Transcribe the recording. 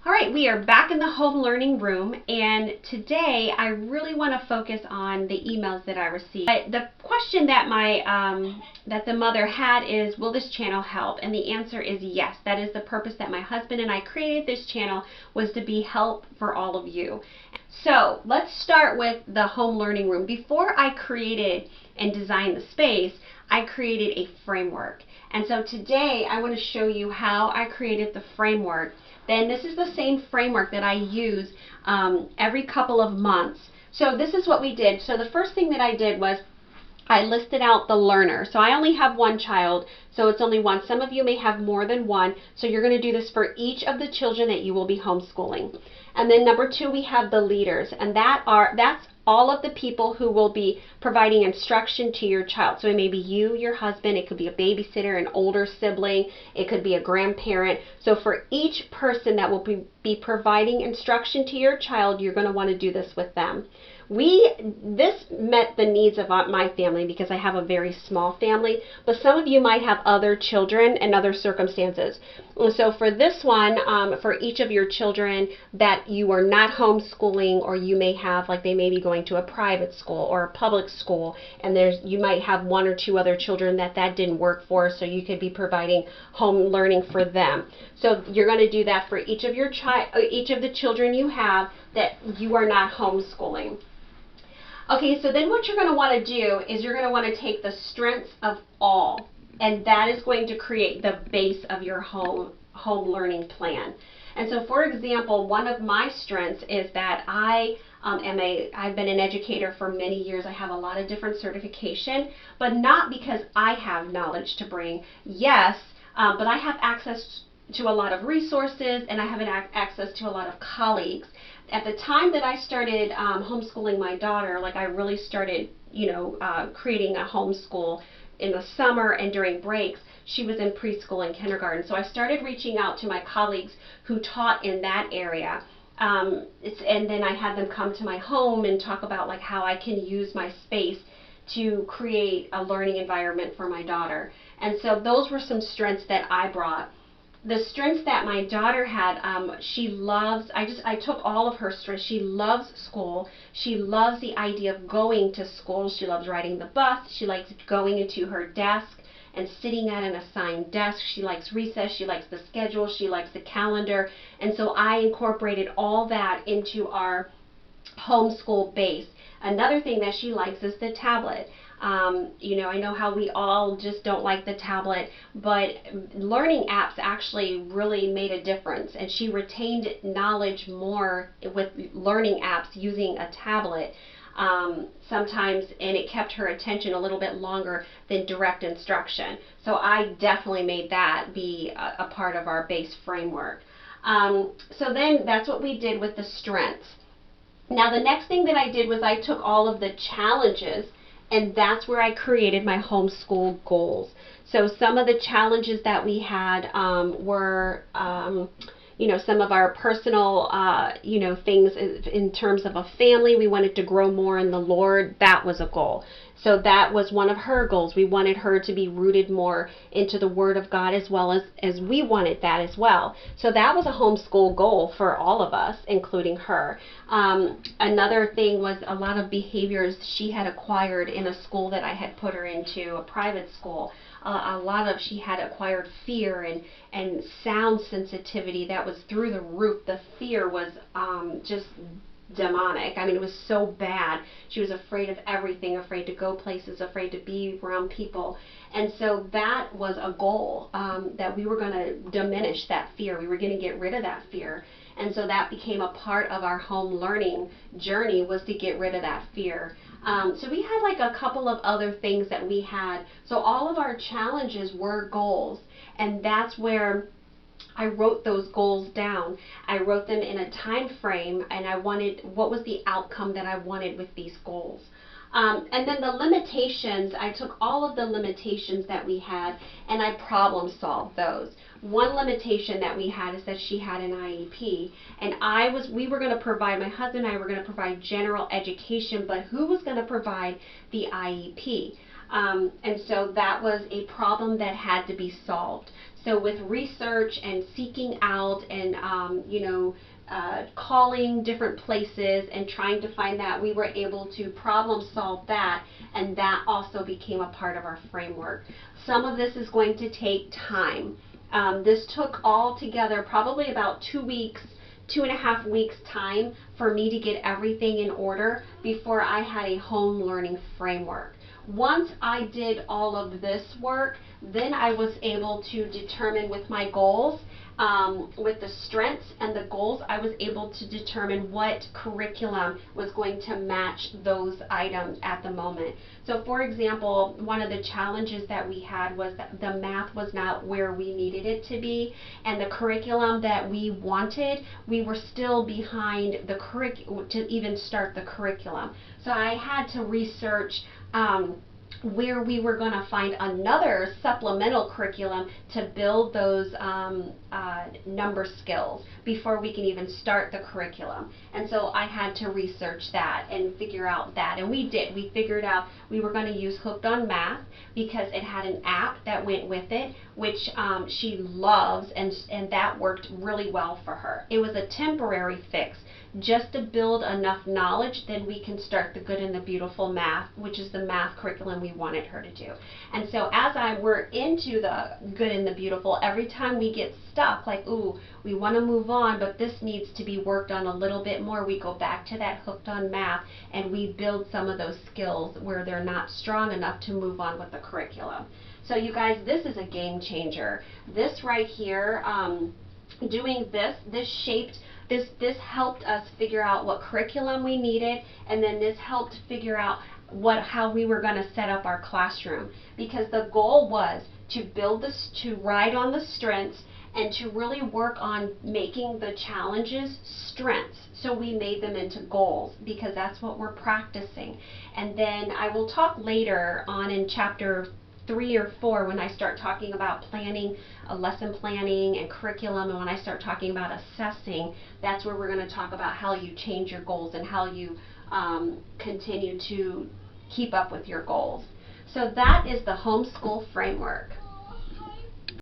All right, we are back in the home learning room, and today I really want to focus on the emails that I received. The question that that the mother had is, will this channel help? And the answer is yes. That is the purpose that my husband and I created this channel, was to be help for all of you. So let's start with the home learning room. Before I created and designed the space, I created a framework. And so today I want to show you how I created the framework. Then this is the same framework that I use every couple of months. So this is what we did. So the first thing that I did was I listed out the learner. So I only have one child, so it's only one. Some of you may have more than one, so you're going to do this for each of the children that you will be homeschooling. And then number two, we have the leaders, and that's all of the people who will be providing instruction to your child. So it may be you, your husband, it could be a babysitter, an older sibling, it could be a grandparent. So for each person that will be providing instruction to your child, you're going to want to do this with them. This met the needs of my family because I have a very small family, but some of you might have other children and other circumstances. So for this one, for each of your children that you are not homeschooling, or you may have, like they may be going to a private school or a public school, and you might have one or two other children that didn't work for, so you could be providing home learning for them. So you're going to do that for each of each of the children you have that you are not homeschooling. Okay, so then what you're going to want to do is you're going to want to take the strengths of all, and that is going to create the base of your home learning plan. And so, for example, one of my strengths is that I've been an educator for many years. I have a lot of different certification, but not because I have knowledge to bring. Yes, but I have access to a lot of resources, and I have access to a lot of colleagues. At the time that I started homeschooling my daughter, like I really started, creating a homeschool in the summer and during breaks, she was in preschool and kindergarten. So I started reaching out to my colleagues who taught in that area. And then I had them come to my home and talk about like how I can use my space to create a learning environment for my daughter. And so those were some strengths that I brought. The strengths that my daughter had, she loves, I took all of her strengths. She loves school. She loves the idea of going to school. She loves riding the bus. She likes going into her desk and sitting at an assigned desk. She likes recess. She likes the schedule. She likes the calendar. And so I incorporated all that into our homeschool base. Another thing that she likes is the tablet. I know how we all just don't like the tablet, but learning apps actually really made a difference, and she retained knowledge more with learning apps using a tablet sometimes, and it kept her attention a little bit longer than direct instruction. So I definitely made that be a part of our base framework. So then that's what we did with the strengths. Now the next thing that I did was I took all of the challenges, and that's where I created my homeschool goals. So some of the challenges that we had were, some of our personal, things in terms of a family. We wanted to grow more in the Lord. That was a goal. So that was one of her goals. We wanted her to be rooted more into the Word of God, as well as we wanted that as well. So that was a homeschool goal for all of us, including her. Another thing was a lot of behaviors she had acquired in a school that I had put her into, a private school. She had acquired fear and sound sensitivity that was through the roof. The fear was just demonic. I mean, it was so bad. She was afraid of everything, afraid to go places, afraid to be around people. And so that was a goal, that we were going to diminish that fear. We were going to get rid of that fear. And so that became a part of our home learning journey, was to get rid of that fear. So we had like a couple of other things that we had. So all of our challenges were goals, and that's where I wrote those goals down. I wrote them in a time frame, and I wanted, what was the outcome that I wanted with these goals. And then the limitations, I took all of the limitations that we had and I problem solved those. One limitation that we had is that she had an IEP, and we were going to provide, my husband and I were going to provide general education, but who was going to provide the IEP? And so that was a problem that had to be solved. So with research and seeking out and, calling different places and trying to find that, we were able to problem solve that, and that also became a part of our framework. Some of this is going to take time. This took all together probably about 2 weeks, 2.5 weeks time for me to get everything in order before I had a home learning framework. Once I did all of this work, then I was able to determine with my goals, with the strengths and the goals, I was able to determine what curriculum was going to match those items at the moment. So for example, one of the challenges that we had was that the math was not where we needed it to be, and the curriculum that we wanted, we were still behind the to even start the curriculum. So I had to research where we were going to find another supplemental curriculum to build those number skills before we can even start the curriculum. And so I had to research that and figure out that, and we did. We figured out we were going to use Hooked on Math because it had an app that went with it, which she loves, and that worked really well for her. It was a temporary fix just to build enough knowledge, then we can start the Good and the Beautiful math, which is the math curriculum we wanted her to do. And so as we're into the Good and the Beautiful, every time we get stuck, like, ooh, we want to move on, but this needs to be worked on a little bit more, we go back to that Hooked on Math and we build some of those skills where they're not strong enough to move on with the curriculum. So you guys, this is a game changer. This right here, doing this helped us figure out what curriculum we needed, and then this helped figure out how we were going to set up our classroom, because the goal was to build this, to ride on the strengths and to really work on making the challenges strengths. So we made them into goals because that's what we're practicing. And then I will talk later on in chapter 3 or 4 when I start talking about planning, lesson planning and curriculum, and when I start talking about assessing, that's where we're going to talk about how you change your goals and how you continue to keep up with your goals. So that is the Homeschool Framework.